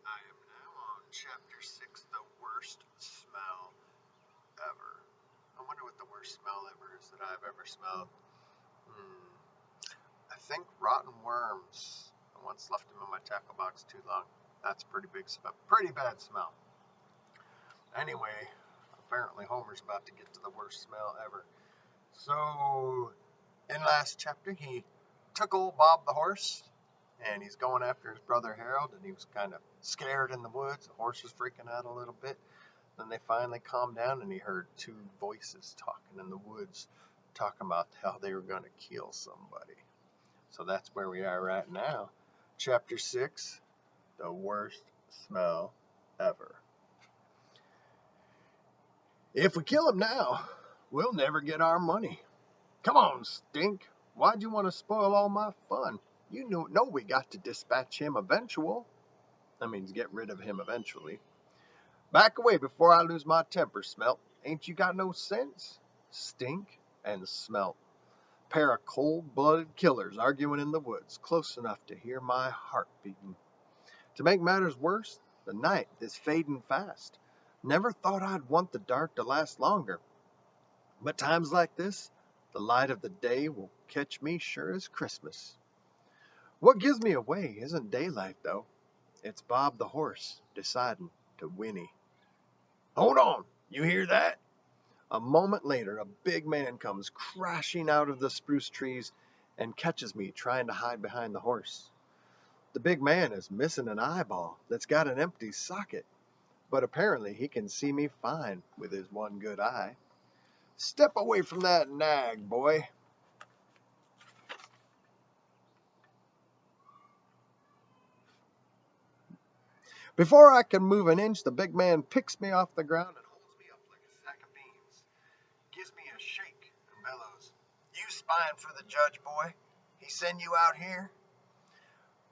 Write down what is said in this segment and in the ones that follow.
I am now on chapter 6, the worst smell ever. I wonder what the worst smell ever is that I've ever smelled. I think rotten worms. I once left them in my tackle box too long. That's pretty bad smell. Anyway, apparently Homer's about to get to the worst smell ever. So, in last chapter, he took old Bob the horse, and he's going after his brother Harold, and he was kind of scared in the woods. The horse was freaking out a little bit. Then they finally calmed down, and he heard two voices talking in the woods, talking about how they were going to kill somebody. So that's where we are right now. Chapter 6, the worst smell ever. If we kill him now, we'll never get our money. Come on, Stink. Why'd you want to spoil all my fun? You know we got to dispatch him That means get rid of him eventually. Back away before I lose my temper, Smelt. Ain't you got no sense? Stink and Smelt. Pair of cold-blooded killers arguing in the woods, close enough to hear my heart beating. To make matters worse, the night is fading fast. Never thought I'd want the dark to last longer. But times like this, the light of the day will catch me sure as Christmas. What gives me away isn't daylight, though. It's Bob the horse deciding to whinny. Hold on, you hear that? A moment later, a big man comes crashing out of the spruce trees and catches me trying to hide behind the horse. The big man is missing an eyeball that's got an empty socket, but apparently he can see me fine with his one good eye. Step away from that nag, boy. Before I can move an inch, the big man picks me off the ground and holds me up like a sack of beans. Gives me a shake and bellows. You spying for the judge, boy? He send you out here?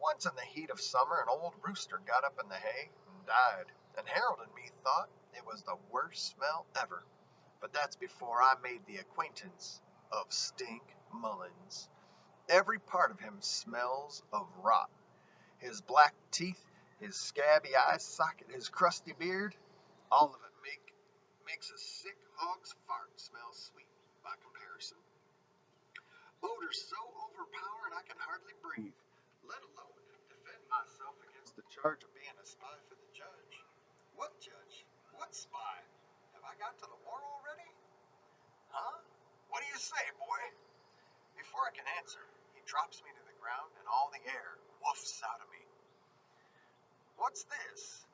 Once in the heat of summer, an old rooster got up in the hay and died, and Harold and me thought it was the worst smell ever. But that's before I made the acquaintance of Stink Mullins. Every part of him smells of rot. His black teeth, his scabby eye socket, his crusty beard, all of it makes a sick hog's fart smell sweet by comparison. Odor's so overpowering I can hardly breathe, let alone defend myself against the charge of being a spy for the judge. What judge? What spy? Have I got to the war already? Huh? What do you say, boy? Before I can answer, he drops me to the ground and all the air woofs out of me. What's this?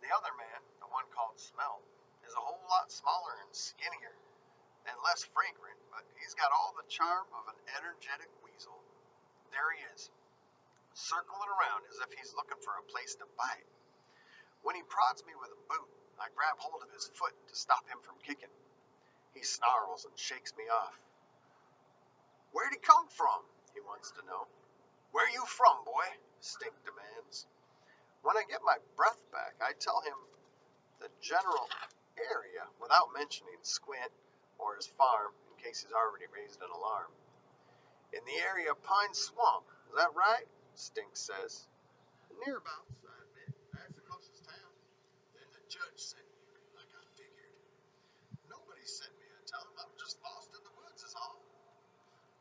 The other man, the one called Smelt, is a whole lot smaller and skinnier and less fragrant, but he's got all the charm of an energetic weasel. There he is, circling around as if he's looking for a place to bite. When he prods me with a boot, I grab hold of his foot to stop him from kicking. He snarls and shakes me off. Where'd he come from? He wants to know. Where you from, boy? Stink demands. When I get my breath back, I tell him the general area without mentioning Squint or his farm in case he's already raised an alarm. In the area of Pine Swamp, is that right? Stink says. Nearabouts, I admit. That's the closest town. Then the judge sent me, like I figured. Nobody sent me, I tell him. I'm just lost in the woods is all.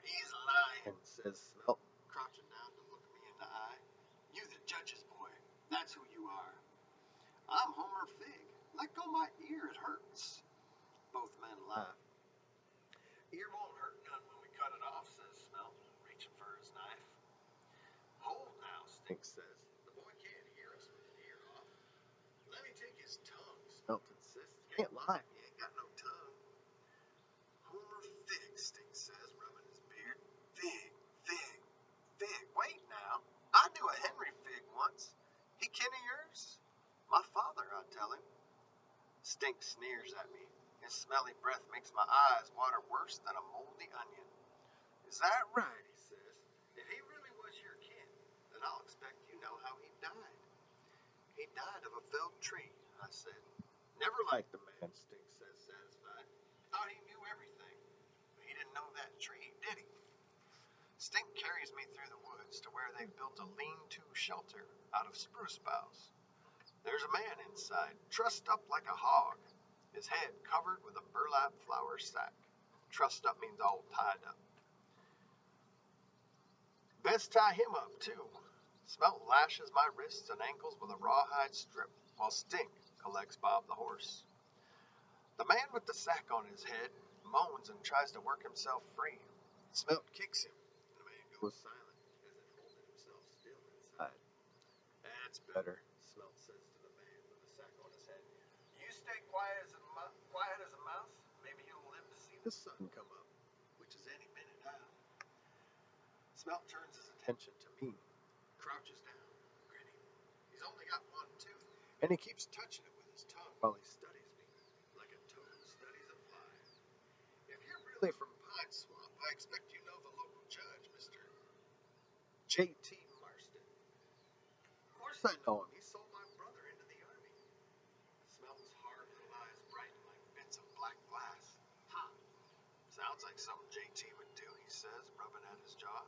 He's lying, says Smelt, crouching down to look me in the eye. You the judge's boy. That's who you are. I'm Homer Figg. Let go my ear, it hurts. Both men laugh. Ear won't hurt none when we cut it off, says Smelt, reaching for his knife. Hold now, Stink says. The boy can't hear us with an ear off. Let me take his tongue, Smelt insists. Can't lie, he ain't got no tongue. Homer Figg, Stink says, rubbing his beard. Figg, Figg, Figg. Wait now. I knew a Henry Figg once. He kin of yours? My father, I tell him. Stink sneers at me. His smelly breath makes my eyes water worse than a moldy onion. Is that right, he says. If he really was your kin, then I'll expect you know how he died. He died of a felled tree, I said. Never liked the man, Stink says, satisfied. Thought he knew everything. But he didn't know that tree, did he? Stink carries me through the woods to where they've built a lean-to shelter out of spruce boughs. There's a man inside, trussed up like a hog, his head covered with a burlap flour sack. Trussed up means all tied up. Best tie him up, too. Smelt lashes my wrists and ankles with a rawhide strip, while Stink collects Bob the horse. The man with the sack on his head moans and tries to work himself free. Smelt kicks him, and the man goes silent, as if holding himself still inside. That's better, Smelt says to the man with the sack on his head. You stay quiet as a mouse. Maybe you'll live to see the sun come up, which is any minute now. Smelt turns his attention to me, crouches down, grinning. He's only got one tooth, and he keeps touching it with his tongue while he studies me, like a toad studies a fly. If you're really from Pine Swamp, I expect you know the local judge, Mr. J.T. Marston. Of course I know him. He sold my brother into the army. Smelt's hard little eyes brighten like bits of black glass. Ha! Sounds like something J.T. would do, he says, rubbing at his jaw.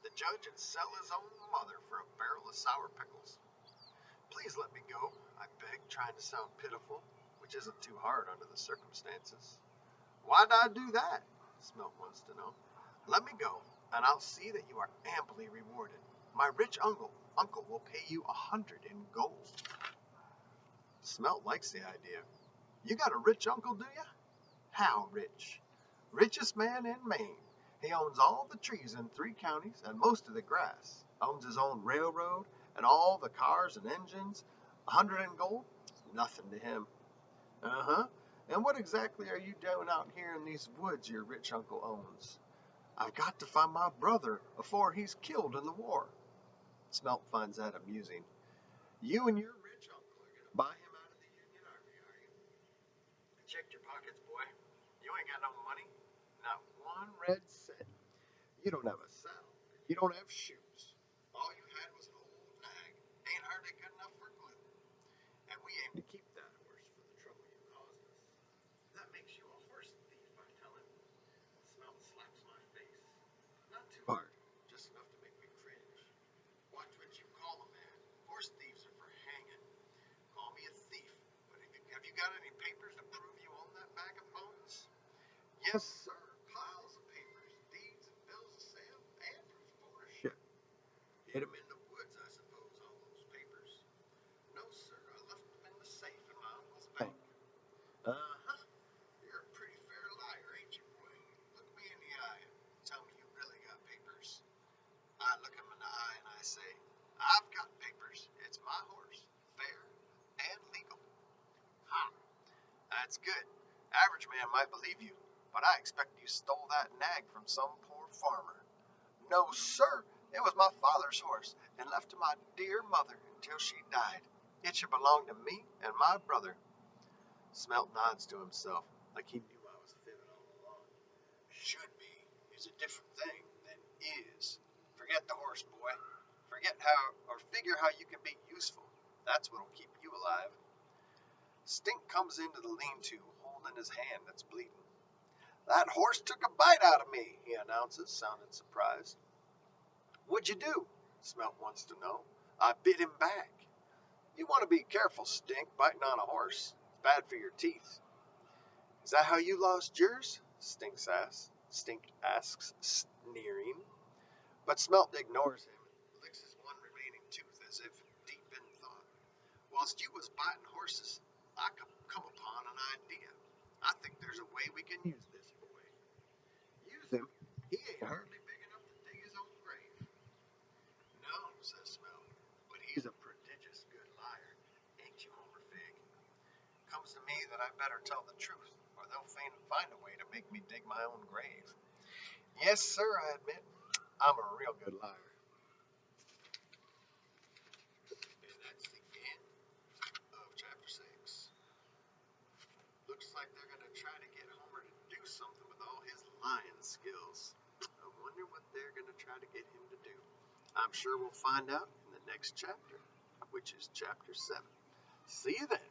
The judge would sell his own mother for a barrel of sour pickles. Please let me go, I beg, trying to sound pitiful, which isn't too hard under the circumstances. Why'd I do that? Smelt wants to know. Let me go, and I'll see that you are amply rewarded. My rich uncle will pay you 100 in gold. Smelt likes the idea. You got a rich uncle, do you? How rich? Richest man in Maine. He owns all the trees in 3 counties and most of the grass. Owns his own railroad and all the cars and engines. 100 in gold? Nothing to him. Uh-huh. And what exactly are you doing out here in these woods your rich uncle owns? I've got to find my brother before he's killed in the war. Smelt finds that amusing. You and your rich uncle are going to buy him out of the Union Army, are you? I checked your pockets, boy. You ain't got no money. Not one red cent. You don't have a saddle. You don't have shoes. All you had was an old nag. Ain't hardly good enough for glue. And we aim to keep that horse for the trouble you caused us. That makes you a horse thief, I tell him. Smelt slaps my face. Not too hard, just enough to make me cringe. Watch what you call a man. Horse thieves are for hanging. Call me a thief, but have you got any papers to prove you own that bag of bones? Yes, sir. Piles of papers, deeds and bills of sale, and proof of ownership. Hid them in the woods, I suppose, all those papers. No, sir, I left them in the safe in my uncle's bank. Uh-huh. You're a pretty fair liar, ain't you, boy? Look me in the eye and tell me you really got papers. I look him in the eye and I say, I've got papers. It's my horse. Fair and legal. Ha! That's good. Average man might believe you, but I expect you stole that nag from some poor farmer. No, sir. It was my father's horse, and left to my dear mother until she died. It should belong to me and my brother. Smelt nods to himself, like he knew I was fibbing all along. Should be is a different thing than is. Forget the horse, boy. Figure how you can be useful. That's what'll keep you alive. Stink comes into the lean-to, holding his hand that's bleeding. That horse took a bite out of me, he announces, sounding surprised. What'd you do? Smelt wants to know. I bit him back. You want to be careful, Stink, biting on a horse. It's bad for your teeth. Is that how you lost yours? Stink asks, sneering. But Smelt ignores him and licks his one remaining tooth as if deep in thought. Whilst you was biting horses, I come upon an idea. I think there's a way we can use this boy. Use him? He ain't hardly big enough to dig his own grave. No, says Smelt, but he's a prodigious good liar. Ain't you, Homer Figg? Comes to me that I better tell the truth, or they'll find a way to make me dig my own grave. Yes, sir, I admit, I'm a real good liar. And that's the end of chapter 6. Looks like they're going to try to get Homer to do something with all his lying skills. I wonder what they're going to try to get him to do. I'm sure we'll find out in the next chapter, which is chapter 7. See you then.